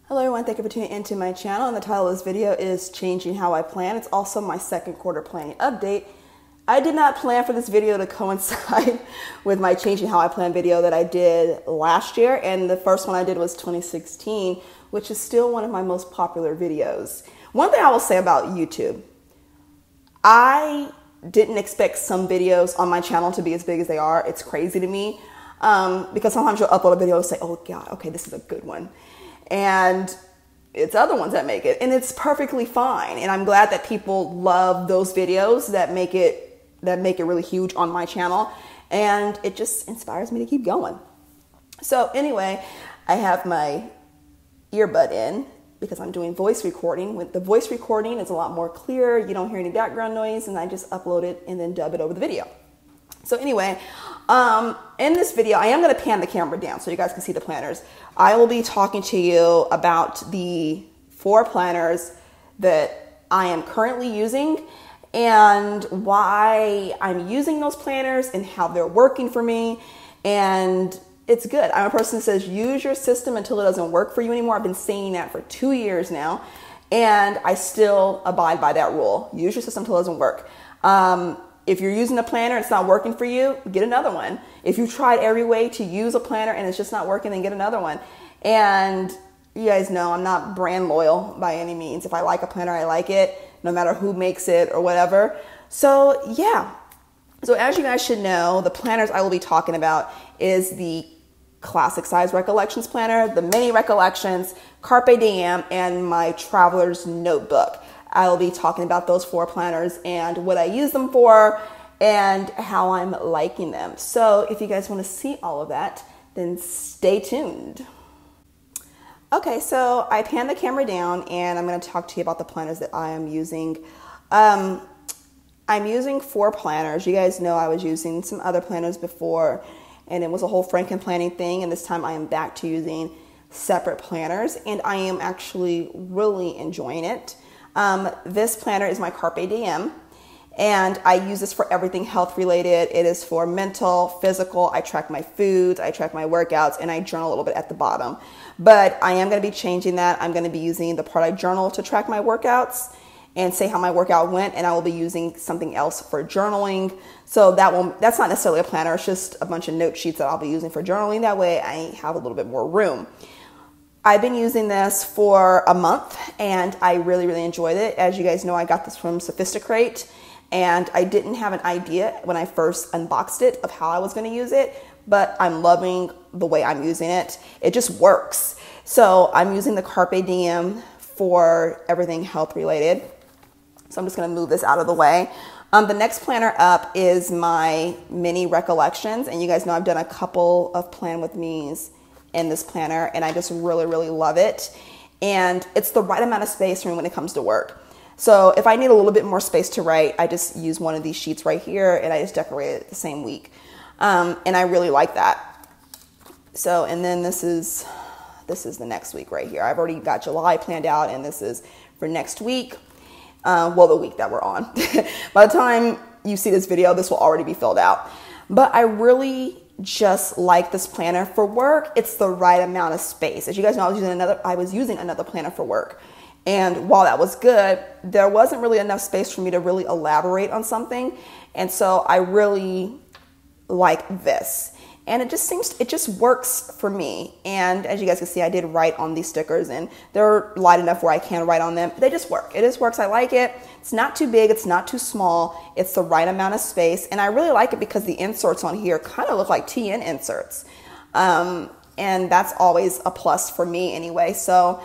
Hello everyone, thank you for tuning into my channel, and the title of this video is Changing How I Plan. It's also my second quarter planning update. I did not plan for this video to coincide with my Changing How I Plan video that I did last year, and the first one I did was 2016, which is still one of my most popular videos. One thing I will say about YouTube, I didn't expect some videos on my channel to be as big as they are. It's crazy to me because sometimes you'll upload a video and say, oh God, okay, this is a good one. And it's other ones that make it, and it's perfectly fine. And I'm glad that people love those videos that make it really huge on my channel, and it just inspires me to keep going. So anyway, I have my earbud in because I'm doing voice recording. With the voice recording, it's a lot more clear. You don't hear any background noise, and I just upload it and then dub it over the video. So anyway, in this video, I am going to pan the camera down so you guys can see the planners. I will be talking to you about the 4 planners that I am currently using and why I'm using those planners and how they're working for me. And it's good. I'm a person that says use your system until it doesn't work for you anymore. I've been saying that for 2 years now, and I still abide by that rule. Use your system until it doesn't work. If you're using a planner and it's not working for you, get another one. If you've tried every way to use a planner and it's just not working, then get another one. And you guys know I'm not brand loyal by any means. If I like a planner, I like it, no matter who makes it or whatever. So yeah. So as you guys should know, the planners I will be talking about is the classic size Recollections planner, the mini Recollections, Carpe Diem, and my Traveler's Notebook. I will be talking about those 4 planners and what I use them for and how I'm liking them. So if you guys want to see all of that, then stay tuned. Okay, so I panned the camera down and I'm going to talk to you about the planners that I am using. I'm using 4 planners. You guys know I was using some other planners before, and it was a whole Franken planning thing, and this time I am back to using separate planners, and I am actually really enjoying it. This planner is my Carpe Diem, and I use this for everything health related. It is for mental, physical. I track my foods, I track my workouts, and I journal a little bit at the bottom. But I am going to be changing that. I'm going to be using the part I journal to track my workouts and say how my workout went, and I will be using something else for journaling. So that's not necessarily a planner. It's just a bunch of note sheets that I'll be using for journaling. That way I have a little bit more room. I've been using this for a month and I really, really enjoyed it. As you guys know, I got this from Sophisticrate, and I didn't have an idea when I first unboxed it of how I was going to use it, but I'm loving the way I'm using it. It just works. So I'm using the Carpe Diem for everything health related. So I'm just going to move this out of the way. The next planner up is my mini Recollections, and you guys know I've done a couple of plan with me's in this planner, and I just really, really love it. And it's the right amount of space for me when it comes to work. So if I need a little bit more space to write, I just use one of these sheets right here, and I just decorate it the same week. And I really like that. So, and then this is the next week right here. I've already got July planned out, and this is for next week. Well, the week that we're on. By the time you see this video, this will already be filled out. But I really just like this planner for work. It's the right amount of space. As you guys know, I was using another planner for work. And while that was good, there wasn't really enough space for me to really elaborate on something. And so I really like this. And it just works for me. And as you guys can see, I did write on these stickers, and they're light enough where I can write on them. They just work. It just works. I like it. It's not too big. It's not too small. It's the right amount of space. And I really like it because the inserts on here kind of look like TN inserts. And that's always a plus for me anyway. So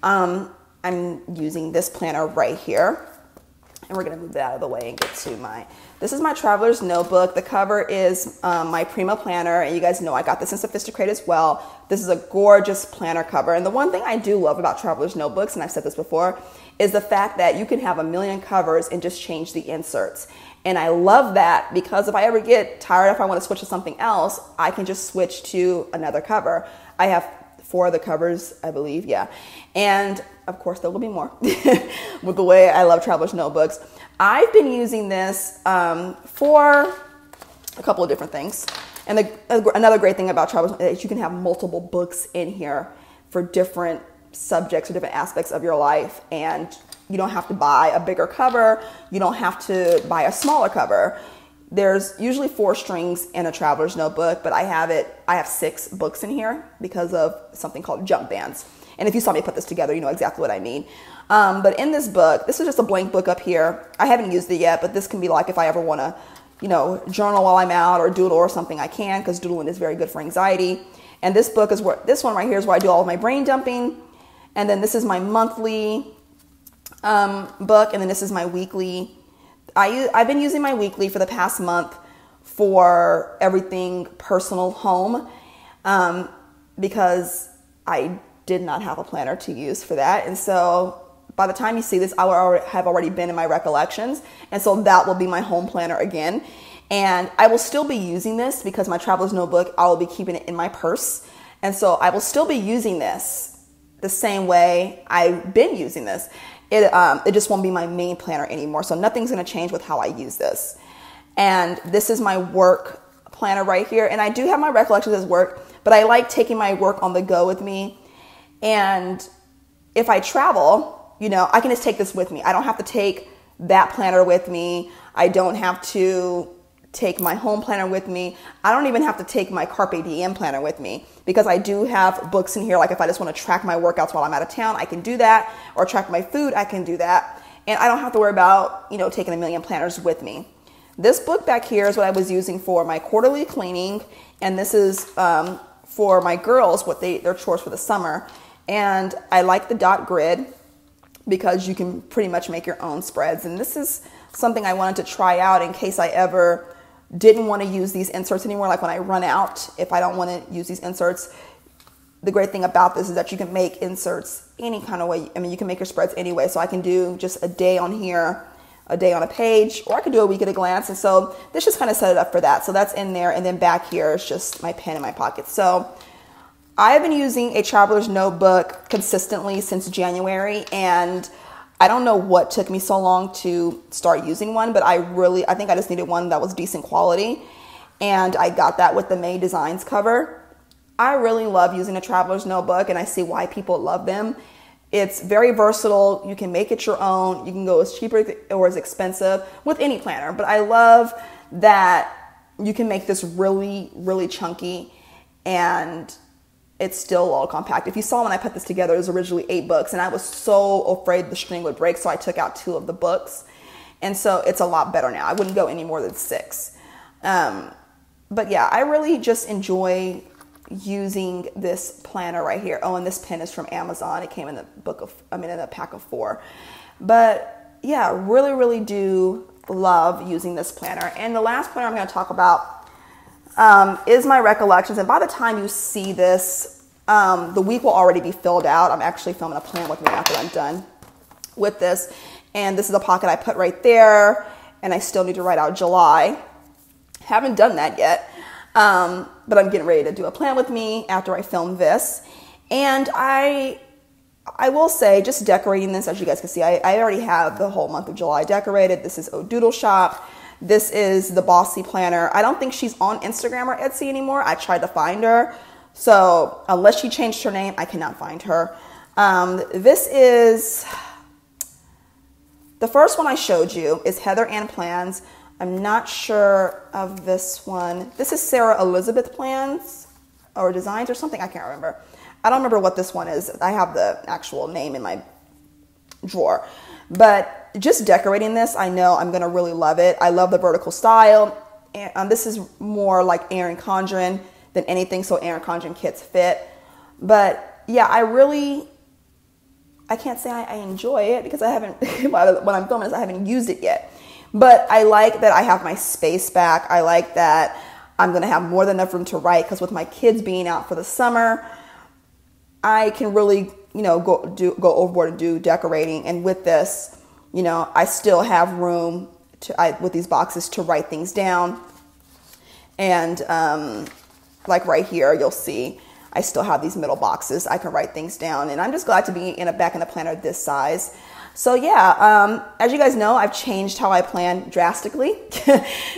I'm using this planner right here. And we're going to move that out of the way and get to this is my Traveler's Notebook. The cover is my Prima planner, and you guys know I got this in Sophisticrate as well. This is a gorgeous planner cover. And the one thing I do love about Traveler's Notebooks, and I've said this before, is the fact that you can have a million covers and just change the inserts. And I love that because if I ever get tired, if I want to switch to something else, I can just switch to another cover. I have 4 of the covers, I believe, yeah. And of course, there will be more with the way I love Traveler's Notebooks. I've been using this for a couple of different things. And another great thing about Traveler's is you can have multiple books in here for different subjects or different aspects of your life, and you don't have to buy a bigger cover. You don't have to buy a smaller cover. There's usually 4 strings in a traveler's notebook, but I have 6 books in here because of something called jump bands. And if you saw me put this together, you know exactly what I mean. But in this book, this is just a blank book up here. I haven't used it yet, but this can be like if I ever want to, you know, journal while I'm out or doodle or something, I can, because doodling is very good for anxiety. And this book is where, this one right here is where I do all of my brain dumping. And then this is my monthly book, and then this is my weekly. I've been using my weekly for the past month for everything personal home, because I did not have a planner to use for that. And so by the time you see this, I will have already been in my Recollections. And so that will be my home planner again. And I will still be using this because my traveler's notebook, I will be keeping it in my purse. And so I will still be using this the same way I've been using this. It just won't be my main planner anymore. So nothing's going to change with how I use this. And this is my work planner right here. And I do have my Recollections as work, but I like taking my work on the go with me. And if I travel, you know, I can just take this with me. I don't have to take that planner with me. I don't have to take my home planner with me. I don't even have to take my Carpe Diem planner with me, because I do have books in here. Like if I just want to track my workouts while I'm out of town, I can do that, or track my food, I can do that. And I don't have to worry about, you know, taking a million planners with me. This book back here is what I was using for my quarterly cleaning. And this is for my girls, their chores for the summer. And I like the dot grid because you can pretty much make your own spreads. And this is something I wanted to try out in case I ever didn't want to use these inserts anymore. Like when I run out, if I don't want to use these inserts, the great thing about this is that you can make inserts any kind of way. I mean, you can make your spreads anyway. So I can do just a day on here, a day on a page, or I could do a week at a glance. And so this just kind of set it up for that. So that's in there. And then back here is just my pen in my pocket. So I've been using a traveler's notebook consistently since January, and I don't know what took me so long to start using one, but I think I just needed one that was decent quality, and I got that with the May Designs cover. I really love using a traveler's notebook, and I see why people love them. It's very versatile. You can make it your own. You can go as cheap or as expensive with any planner, but I love that you can make this really, really chunky, and it's still all compact. If you saw when I put this together, it was originally 8 books, and I was so afraid the string would break, so I took out 2 of the books. And so it's a lot better now. I wouldn't go any more than 6. But yeah, I really just enjoy using this planner right here. Oh, and this pen is from Amazon. It came in a pack of 4. But yeah, really, really do love using this planner. And the last planner I'm going to talk about is my Recollections. And by the time you see this, the week will already be filled out. I'm actually filming a plan with me after I'm done with this. And this is a pocket I put right there. And I still need to write out July. Haven't done that yet. But I'm getting ready to do a plan with me after I film this. And I will say, just decorating this, as you guys can see, I already have the whole month of July decorated. This is Doodle Shop. This is the Bossy Planner. I don't think she's on Instagram or Etsy anymore. I tried to find her. So unless she changed her name, I cannot find her. This is, the first one I showed you is Heather Ann Plans. I'm not sure of this one. This is Sarah Elizabeth Plans or Designs or something. I can't remember. I don't remember what this one is. I have the actual name in my drawer. But just decorating this, I know I'm going to really love it. I love the vertical style. And this is more like Erin Condren than anything, so Erin Condren kits fit. But yeah, I can't say I enjoy it because I haven't, when I'm filming this, I haven't used it yet. But I like that I have my space back. I like that I'm going to have more than enough room to write, because with my kids being out for the summer, I can really, you know, go overboard and do decorating. And with this, you know, I still have room with these boxes to write things down. And like right here, you'll see I still have these middle boxes. I can write things down, and I'm just glad to be back in a planner this size. So yeah, as you guys know, I've changed how I plan drastically.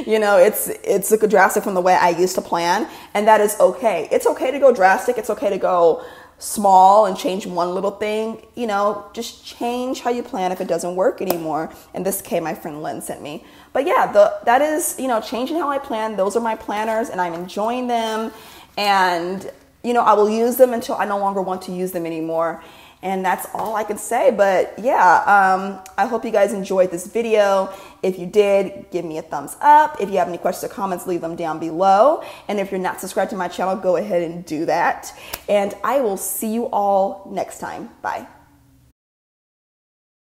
You know, it's drastic from the way I used to plan, and that is okay. It's okay to go drastic. It's okay to go small and change one little thing, you know, just change how you plan if it doesn't work anymore. And this came my friend Lynn sent me. But yeah, that is, you know, changing how I plan. Those are my planners and I'm enjoying them. And, you know, I will use them until I no longer want to use them anymore. And that's all I can say. But yeah, I hope you guys enjoyed this video. If you did, give me a thumbs up. If you have any questions or comments, leave them down below. And if you're not subscribed to my channel, go ahead and do that. And I will see you all next time. Bye.